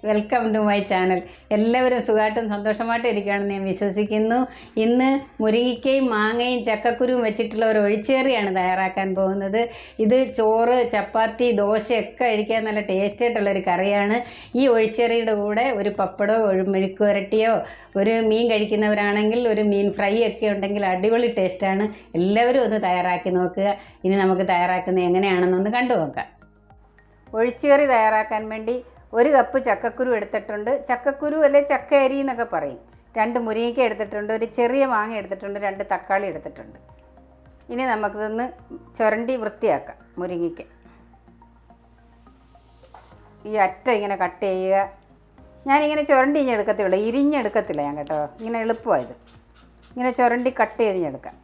Welcome to my channel. എല്ലാവരും സുഖമായിട്ടും സന്തോഷമായിട്ടും ഇരിക്കുകയാണെന്ന് ഞാൻ വിശ്വസിക്കുന്നു. ഇന്ന് മുരിങ്ങയ്ക്കയും മാങ്ങയും ചക്കക്കുരുവും വെച്ചിട്ടുള്ള ഒരു ഒഴിച്ചേറിയാണ് തയ്യാറാക്കാൻ പോകുന്നത്. ഇത് ചോറ്, ചപ്പാത്തി, ദോശയൊക്കെ കഴിക്കാൻ നല്ല ടേസ്റ്റ് ആയിട്ടുള്ളൊരു കറിയാണ്. ഈ ഒഴിച്ചേറിയുടെ കൂടെ ഒരു പപ്പടമോ ഒരു മെഴുക്ക് പുരട്ടിയോ ഒരു മീൻ കഴിക്കുന്നവരാണെങ്കിൽ ഒരു മീൻ ഫ്രൈ ഒക്കെ ഉണ്ടെങ്കിൽ അടിപൊളി ടേസ്റ്റാണ്. എല്ലാവരും ഒന്ന് തയ്യാറാക്കി നോക്കുക. ഇനി നമുക്ക് തയ്യാറാക്കുന്നത് എങ്ങനെയാണെന്നൊന്ന് കണ്ടു നോക്കാം. ഒഴിച്ചുകറി തയ്യാറാക്കാൻ വേണ്ടി 1 കപ്പ് ചക്കക്കുരു എടുത്തിട്ടുണ്ട്. ചക്കക്കുരു അല്ലെ ചക്ക അരി എന്നൊക്കെ പറയും. 2 മുരിങ്ങയ്ക്ക എടുത്തിട്ടുണ്ട്. ഒരു ചെറിയ മാങ്ങ എടുത്തിട്ടുണ്ട്. 2 തക്കാളി എടുത്തിട്ടുണ്ട്. ഇനി നമുക്കിതൊന്ന് ചുരണ്ടി വൃത്തിയാക്കാം. മുരിങ്ങയ്ക്ക ഈ അറ്റ ഇങ്ങനെ കട്ട് ചെയ്യുക. ഞാനിങ്ങനെ ചുരണ്ടി എടുക്കത്തുള്ളൂ, ഇരിഞ്ഞെടുക്കത്തില്ല ഞാൻ കേട്ടോ. ഇങ്ങനെ എളുപ്പമായത് ഇങ്ങനെ ചുരണ്ടി കട്ട് ചെയ്തെടുക്കാം.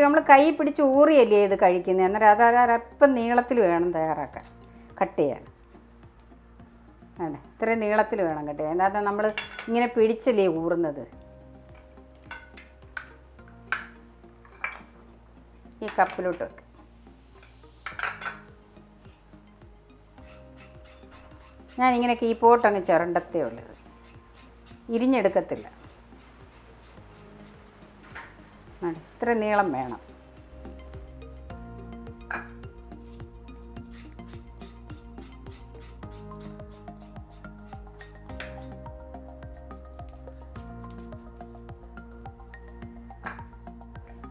നമ്മൾ കൈ പിടിച്ച് ഊറിയല്ലേ ഇത് കഴിക്കുന്നത്. അന്നേരം അതൊരപ്പം നീളത്തിൽ വേണം തയ്യാറാക്കാൻ, കട്ട് ചെയ്യാൻ. അതെ, ഇത്രയും നീളത്തിൽ വേണം കട്ട് ചെയ്യാൻ. എന്താ നമ്മൾ ഇങ്ങനെ പിടിച്ചല്ലേ ഊറുന്നത്. ഈ കപ്പിലോട്ട് വെക്കും. ഞാനിങ്ങനെ കീപ്പോട്ടങ്ങ് ചുരണ്ടത്തേ ഉള്ളത്, ഇരിഞ്ഞെടുക്കത്തില്ല. ഇത്ര നീളം വേണം.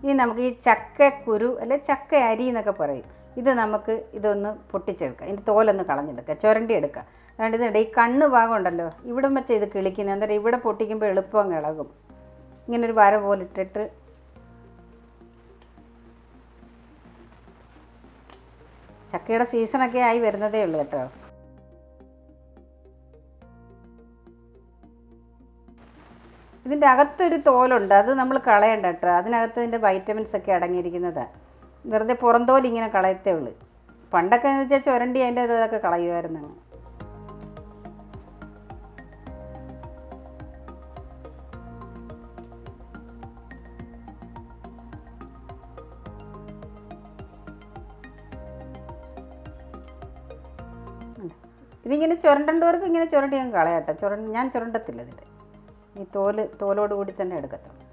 ഇനി നമുക്ക് ഈ ചക്കക്കുരു അല്ലെ ചക്ക അരി എന്നൊക്കെ പറയും. ഇത് നമുക്ക് ഇതൊന്ന് പൊട്ടിച്ചെടുക്കാം. ഇതിൻ്റെ തോലൊന്ന് കളഞ്ഞെടുക്കുക, ചുരണ്ടി എടുക്കുക. അതുകൊണ്ട് ഇതിൻ്റെ ഈ കണ്ണ് ഭാഗം ഉണ്ടല്ലോ, ഇവിടം വെച്ച് ഇത് കിളിക്കുന്നത്. അന്നേരം ഇവിടെ പൊട്ടിക്കുമ്പോൾ എളുപ്പം ഇളകും. ഇങ്ങനൊരു വര പോലെ ഇട്ടിട്ട് ചക്കയുടെ സീസണൊക്കെ ആയി വരുന്നതേ ഉള്ളൂ കേട്ടോ. ഇതിൻ്റെ അകത്തൊരു തോലുണ്ട്, അത് നമ്മൾ കളയണ്ട കേട്ടോ. അതിനകത്ത് ഇതിൻ്റെ വൈറ്റമിൻസ് ഒക്കെ അടങ്ങിയിരിക്കുന്നതാണ്. വെറുതെ പുറന്തോൽ ഇങ്ങനെ കളയത്തേ ഉള്ളൂ. പണ്ടൊക്കെ എന്ന് വെച്ചാൽ ചുരണ്ടി അതിൻ്റെ ഇതൊക്കെ കളയുമായിരുന്നു. ഇതിങ്ങനെ ചുരണ്ടവർക്ക് ഇങ്ങനെ ചുരണ്ടി ഞാൻ കളയാട്ടോ. ഞാൻ ചുരണ്ടത്തില്ല. ഇതിൻ്റെ ഈ തോലോട് കൂടി തന്നെ എടുക്കത്തുള്ളൂ.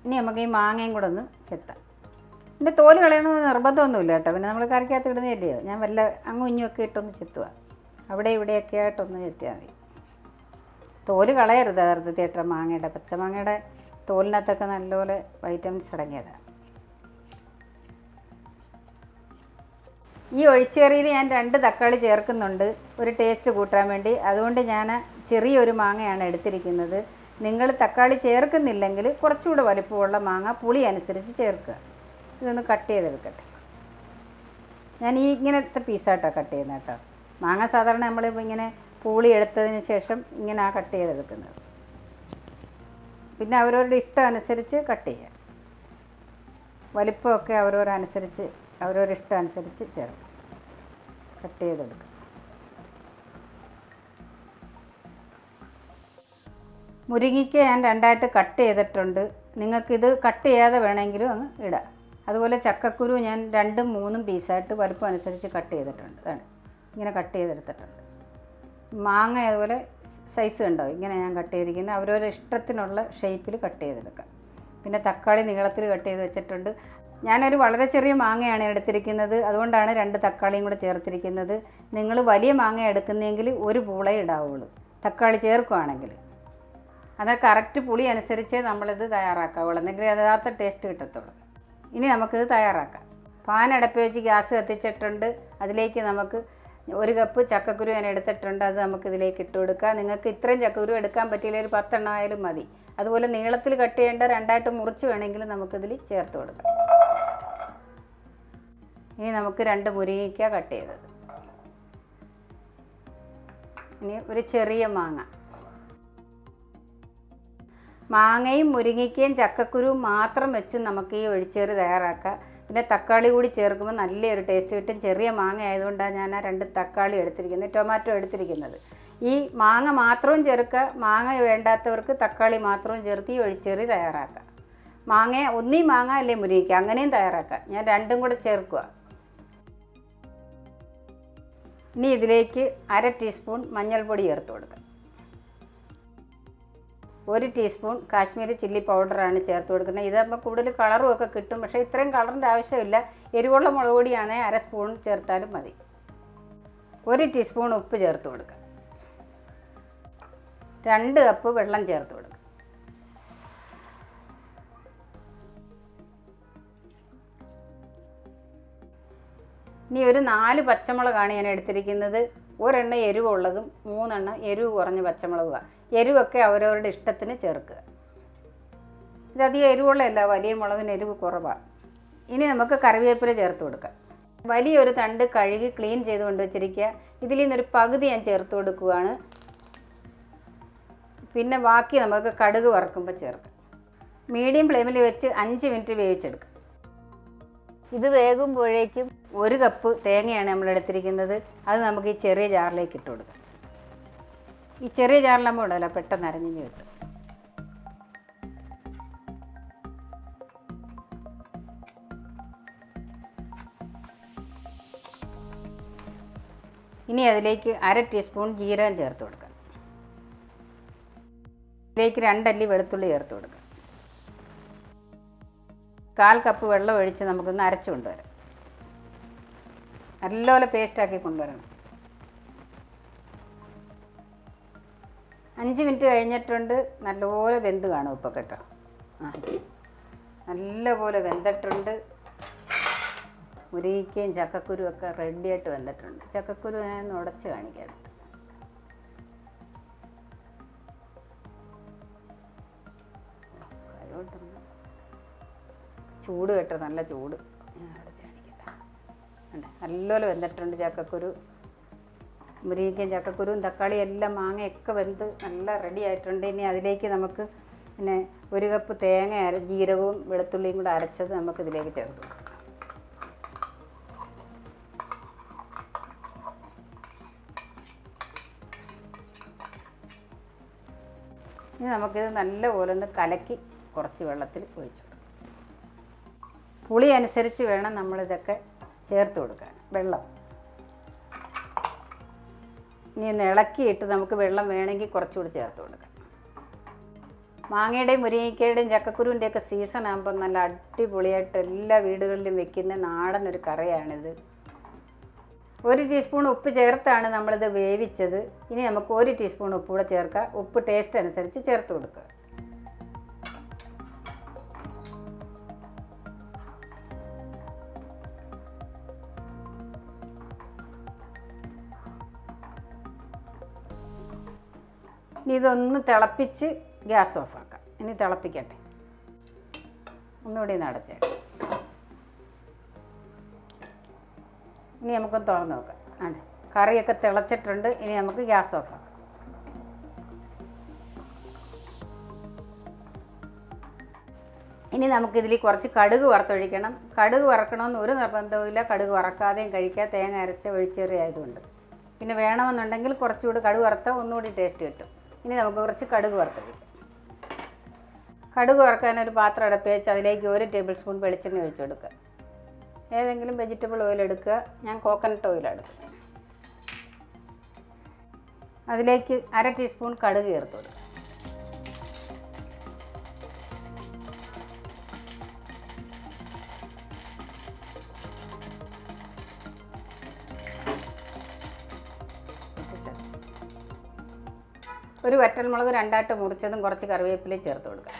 ഇനി നമുക്ക് ഈ മാങ്ങയും കൂടെ ഒന്ന് ചെത്താം. ഇതിൻ്റെ തോല് കളയണമെന്ന് നിർബന്ധമൊന്നുമില്ല കേട്ടോ. പിന്നെ നമ്മൾ കറിക്കകത്ത് ഇടുന്നില്ലയോ. ഞാൻ വല്ല അങ്ങും ഇഞ്ഞുമൊക്കെ ഇട്ടൊന്ന് ചെത്തുക. അവിടെ ഇവിടെയൊക്കെ ആയിട്ടൊന്ന് ചെത്തിയാൽ മതി. തോല് കളയരുത് അർത്ഥത്തിയേട്ട മാങ്ങയുടെ. പച്ചമാങ്ങയുടെ തോലിനകത്തൊക്കെ നല്ലപോലെ വൈറ്റമിൻസ് അടങ്ങിയതാണ്. ഈ ഒഴിച്ചേറിയിൽ ഞാൻ 2 തക്കാളി ചേർക്കുന്നുണ്ട്, ഒരു ടേസ്റ്റ് കൂട്ടാൻ വേണ്ടി. അതുകൊണ്ട് ഞാൻ ചെറിയൊരു മാങ്ങയാണ് എടുത്തിരിക്കുന്നത്. നിങ്ങൾ തക്കാളി ചേർക്കുന്നില്ലെങ്കിൽ കുറച്ചുകൂടെ വലിപ്പമുള്ള മാങ്ങ പുളി അനുസരിച്ച് ചേർക്കുക. ഇതൊന്ന് കട്ട് ചെയ്തെടുക്കട്ടെ. ഞാൻ ഈ ഇങ്ങനത്തെ പീസായിട്ടാണ് കട്ട് ചെയ്യുന്നത് കേട്ടോ. മാങ്ങ സാധാരണ നമ്മളിപ്പോൾ ഇങ്ങനെ പുളി എടുത്തതിന് ശേഷം ഇങ്ങനെ കട്ട് ചെയ്തെടുക്കുന്നത്. പിന്നെ അവരവരുടെ ഇഷ്ടം അനുസരിച്ച് കട്ട് ചെയ്യുക. വലിപ്പമൊക്കെ അവരവരുടെ ഇഷ്ടം അനുസരിച്ച് ചേർക്കും. കട്ട് ചെയ്തെടുക്കുക. മുരിങ്ങയ്ക്ക് ഞാൻ 2ആയിട്ട് കട്ട് ചെയ്തിട്ടുണ്ട്. നിങ്ങൾക്കിത് കട്ട് ചെയ്യാതെ വേണമെങ്കിലും അങ്ങ് ഇടാം. അതുപോലെ ചക്കക്കുരു ഞാൻ 2ഉം 3ഉം പീസായിട്ട് വലുപ്പം അനുസരിച്ച് കട്ട് ചെയ്തിട്ടുണ്ട്. അതാണ് ഇങ്ങനെ കട്ട് ചെയ്തെടുത്തിട്ടുണ്ട്. മാങ്ങ അതുപോലെ സൈസ് കണ്ടോ, ഇങ്ങനെ ഞാൻ കട്ട് ചെയ്തിരിക്കുന്നത്. അവരവരുടെ ഇഷ്ടത്തിനുള്ള ഷേപ്പിൽ കട്ട് ചെയ്തെടുക്കാം. പിന്നെ തക്കാളി നീളത്തിൽ കട്ട് ചെയ്ത് വെച്ചിട്ടുണ്ട്. ഞാനൊരു വളരെ ചെറിയ മാങ്ങയാണ് എടുത്തിരിക്കുന്നത്. അതുകൊണ്ടാണ് 2 തക്കാളിയും കൂടെ ചേർത്തിരിക്കുന്നത്. നിങ്ങൾ വലിയ മാങ്ങ എടുക്കുന്നതെങ്കിൽ ഒരു പൂളേ ഇടാവുള്ളൂ തക്കാളി ചേർക്കുകയാണെങ്കിൽ. എന്നാൽ കറക്റ്റ് പുളി അനുസരിച്ചേ നമ്മളിത് തയ്യാറാക്കാവുള്ളൂ, എന്നെങ്കിൽ യഥാർത്ഥ ടേസ്റ്റ് കിട്ടത്തുള്ളൂ. ഇനി നമുക്കിത് തയ്യാറാക്കാം. പാൻ അടുപ്പ് വെച്ച് ഗ്യാസ് കത്തിച്ചിട്ടുണ്ട്. അതിലേക്ക് നമുക്ക് 1 കപ്പ് ചക്കക്കുരു ഞാൻ എടുത്തിട്ടുണ്ട്. അത് നമുക്കിതിലേക്ക് ഇട്ട് കൊടുക്കാം. നിങ്ങൾക്ക് ഇത്രയും ചക്കക്കുരു എടുക്കാൻ പറ്റിയില്ല, ഒരു 10 എണ്ണം ആയാലും മതി. അതുപോലെ നീളത്തിൽ കട്ട് ചെയ്യേണ്ട 2ആയിട്ട് മുറിച്ച് വേണമെങ്കിൽ നമുക്കിതിൽ ചേർത്ത് കൊടുക്കാം. ഇനി നമുക്ക് 2 മുരിങ്ങയ്ക്ക കട്ട് ചെയ്തത്. ഇനി ഒരു ചെറിയ മാങ്ങയും മുരിങ്ങയ്ക്കയും ചക്കക്കുരുവും മാത്രം വെച്ച് നമുക്ക് ഈ ഒഴിച്ചേറി തയ്യാറാക്കാം. പിന്നെ തക്കാളി കൂടി ചേർക്കുമ്പോൾ നല്ലൊരു ടേസ്റ്റ് കിട്ടും. ചെറിയ മാങ്ങ ആയതുകൊണ്ടാണ് ഞാൻ 2 തക്കാളി എടുത്തിരിക്കുന്നത്, ടൊമാറ്റോ എടുത്തിരിക്കുന്നത്. ഈ മാങ്ങ മാത്രവും ചേർക്കുക. മാങ്ങ വേണ്ടാത്തവർക്ക് തക്കാളി മാത്രവും ചേർത്ത് ഈ ഒഴിച്ചേറി തയ്യാറാക്കാം. മാങ്ങ ഒന്നീ മാങ്ങ അല്ലേ മുരിങ്ങയ്ക്ക, അങ്ങനെയും തയ്യാറാക്കാം. ഞാൻ 2ഉം കൂടെ ചേർക്കുക. ഇനി ഇതിലേക്ക് 1/2 ടീസ്പൂൺ മഞ്ഞൾപ്പൊടി ചേർത്ത് കൊടുക്കാം. 1 ടീസ്പൂൺ കാശ്മീരി ചില്ലി പൗഡറാണ് ചേർത്ത് കൊടുക്കുന്നത്. ഇതാകുമ്പോൾ കൂടുതൽ കളറും ഒക്കെ കിട്ടും. പക്ഷേ ഇത്രയും കളറിൻ്റെ ആവശ്യമില്ല. എരിവുള്ള മുളക് പൊടിയാണെങ്കിൽ 1/2 സ്പൂൺ ചേർത്താലും മതി. 1 ടീസ്പൂൺ ഉപ്പ് ചേർത്ത് കൊടുക്കുക. 2 കപ്പ് വെള്ളം ചേർത്ത് കൊടുക്കുക. ഇനി ഒരു 4 പച്ചമുളകാണ് ഞാൻ എടുത്തിരിക്കുന്നത്. ഒരെണ്ണം എരിവുള്ളതും 3 എണ്ണം എരിവ് കുറഞ്ഞ പച്ചമുളകുമാണ്. എരിവൊക്കെ അവരവരുടെ ഇഷ്ടത്തിന് ചേർക്കുക. ഇതധികം എരിവുള്ളതല്ല, വലിയ മുളകിന് എരിവ് കുറവാണ്. ഇനി നമുക്ക് കറിവേപ്പില ചേർത്ത് കൊടുക്കാം. വലിയൊരു തണ്ട് കഴുകി ക്ലീൻ ചെയ്ത് കൊണ്ടുവച്ചിരിക്കുക. ഇതിൽ നിന്നൊരു പകുതി ഞാൻ ചേർത്ത് കൊടുക്കുകയാണ്. പിന്നെ ബാക്കി നമുക്ക് കടുക് വറക്കുമ്പോൾ ചേർക്കാം. മീഡിയം ഫ്ലെയിമിൽ വെച്ച് 5 മിനിറ്റ് വേവിച്ചെടുക്കാം. ഇത് വേകുമ്പോഴേക്കും 1 കപ്പ് തേങ്ങയാണ് നമ്മൾ എടുത്തിരിക്കുന്നത്. അത് നമുക്ക് ഈ ചെറിയ ജാറിലേക്ക് ഇട്ട് കൊടുക്കാം. ഈ ചെറിയ ജാറിലാകുമ്പോൾ ഉണ്ടല്ലോ പെട്ടെന്ന് അരഞ്ഞു കിട്ടും. ഇനി അതിലേക്ക് 1/2 ടീസ്പൂൺ ജീരകം ചേർത്ത് കൊടുക്കാം. ഇതിലേക്ക് 2 അല്ലി വെളുത്തുള്ളി ചേർത്ത് കൊടുക്കാം. 1/4 കപ്പ് വെള്ളം ഒഴിച്ച് നമുക്കൊന്ന് അരച്ച് കൊണ്ടുവരാം. നല്ലപോലെ പേസ്റ്റാക്കി കൊണ്ടുവരണം. 5 മിനിറ്റ് കഴിഞ്ഞിട്ടുണ്ട്. നല്ലപോലെ വെന്ത് കാണും ഇപ്പോൾ കേട്ടോ. നല്ലപോലെ വെന്തിട്ടുണ്ട്. മുരിങ്ങയ്ക്കയും ചക്കക്കുരും ഒക്കെ റെഡിയായിട്ട് വെന്തിട്ടുണ്ട്. ചക്കക്കുരു ഞാൻ ഉടച്ച് കാണിക്കാം. ചൂട് കേട്ടോ, നല്ല ചൂട്. ഞാൻ അടച്ച് കാണിക്കാം. നല്ലപോലെ വെന്തിട്ടുണ്ട് ചക്കക്കുരു. മുരിങ്ങയ്ക്കയും ചക്കക്കുരുവും തക്കാളി എല്ലാം മാങ്ങയൊക്കെ വെന്ത് നല്ല റെഡി ആയിട്ടുണ്ട്. ഇനി അതിലേക്ക് നമുക്ക് പിന്നെ 1 കപ്പ് തേങ്ങ ജീരകവും വെളുത്തുള്ളിയും കൂടെ അരച്ചത് നമുക്ക് ഇതിലേക്ക് ചേർത്ത് കൊടുക്കാം. ഇനി നമുക്കിത് നല്ലപോലെ ഒന്ന് കലക്കി കുറച്ച് വെള്ളത്തിൽ ഒഴിച്ചു കൊടുക്കാം. പുളി അനുസരിച്ച് വേണം നമ്മളിതൊക്കെ ചേർത്ത് കൊടുക്കാൻ വെള്ളം. ഇനി ഒന്ന് ഇളക്കിയിട്ട് നമുക്ക് വെള്ളം വേണമെങ്കിൽ കുറച്ചുകൂടി ചേർത്ത് കൊടുക്കാം. മാങ്ങയുടെയും മുരിങ്ങയ്ക്കയുടെയും ചക്കക്കുരുവിൻ്റെയൊക്കെ സീസൺ ആകുമ്പോൾ നല്ല അടിപൊളിയായിട്ട് എല്ലാ വീടുകളിലും വെക്കുന്ന നാടൻ ഒരു കറിയാണിത്. 1 ടീസ്പൂൺ ഉപ്പ് ചേർത്താണ് നമ്മളിത് വേവിച്ചത്. ഇനി നമുക്ക് 1 ടീസ്പൂൺ ഉപ്പ് കൂടെ ചേർക്കാം. ഉപ്പ് ടേസ്റ്റ് അനുസരിച്ച് ചേർത്ത് കൊടുക്കുക. ഇനി ഇതൊന്ന് തിളപ്പിച്ച് ഗ്യാസ് ഓഫാക്കാം. ഇനി തിളപ്പിക്കട്ടെ. ഒന്നുകൂടി ഒന്ന് അടച്ചേക്കാം. ഇനി നമുക്കൊന്ന് തുറന്ന് നോക്കാം. ആണ്, കറിയൊക്കെ തിളച്ചിട്ടുണ്ട്. ഇനി നമുക്ക് ഗ്യാസ് ഓഫാക്കാം. ഇനി നമുക്കിതിൽ കുറച്ച് കടുക് വറുത്തൊഴിക്കണം. കടുക് വറക്കണമെന്ന് ഒരു നിർബന്ധവുമില്ല. കടുക് വറക്കാതെയും കഴിക്കുക, തേങ്ങ അരച്ച വെളിച്ചെറി ആയതുകൊണ്ട്. പിന്നെ വേണമെന്നുണ്ടെങ്കിൽ കുറച്ചുകൂടി കടുക് വറുത്താൽ ഒന്നുകൂടി ടേസ്റ്റ് കിട്ടും. ഇനി നമുക്ക് കുറച്ച് കടുക് വറുത്തൊഴിക്കാം. കടുക് വറക്കാനൊരു പാത്രം അടുപ്പ് വെച്ച് അതിലേക്ക് 1 ടേബിൾ സ്പൂൺ വെളിച്ചെണ്ണ ഒഴിച്ചു കൊടുക്കുക. ഏതെങ്കിലും വെജിറ്റബിൾ ഓയിൽ എടുക്കുക. ഞാൻ കോക്കനട്ട് ഓയിലാണ് എടുക്കുക. അതിലേക്ക് 1/2 ടീസ്പൂൺ കടുക് ചേർത്ത് കൊടുക്കുക. ഒരു വറ്റൽമുളക് 2 ആയിട്ട് മുറിച്ചതും കുറച്ച് കറിവേപ്പിലയും ചേർത്ത് കൊടുക്കുക.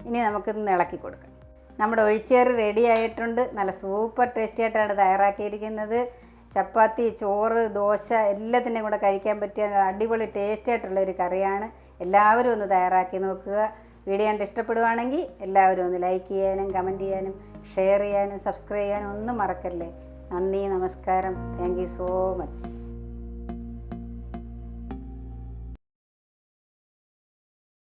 ഇനി നമുക്കിന്ന് ഇളക്കി കൊടുക്കാം. നമ്മുടെ ഒഴിച്ചേറ് റെഡി ആയിട്ടുണ്ട്. നല്ല സൂപ്പർ ടേസ്റ്റി ആയിട്ടാണ് തയ്യാറാക്കിയിരിക്കുന്നത്. ചപ്പാത്തി, ചോറ്, ദോശ എല്ലാത്തിൻ്റെയും കൂടെ കഴിക്കാൻ പറ്റിയ അടിപൊളി ടേസ്റ്റി ആയിട്ടുള്ളൊരു കറിയാണ്. എല്ലാവരും ഒന്ന് തയ്യാറാക്കി നോക്കുക. വീഡിയോ കണ്ട് ഇഷ്ടപ്പെടുവാണെങ്കിൽ എല്ലാവരും ഒന്ന് ലൈക്ക് ചെയ്യാനും കമൻറ്റ് ചെയ്യാനും ഷെയർ ചെയ്യാനും സബ്സ്ക്രൈബ് ചെയ്യാനും ഒന്നും മറക്കല്ലേ. നന്ദി, നമസ്കാരം. Thank you so much.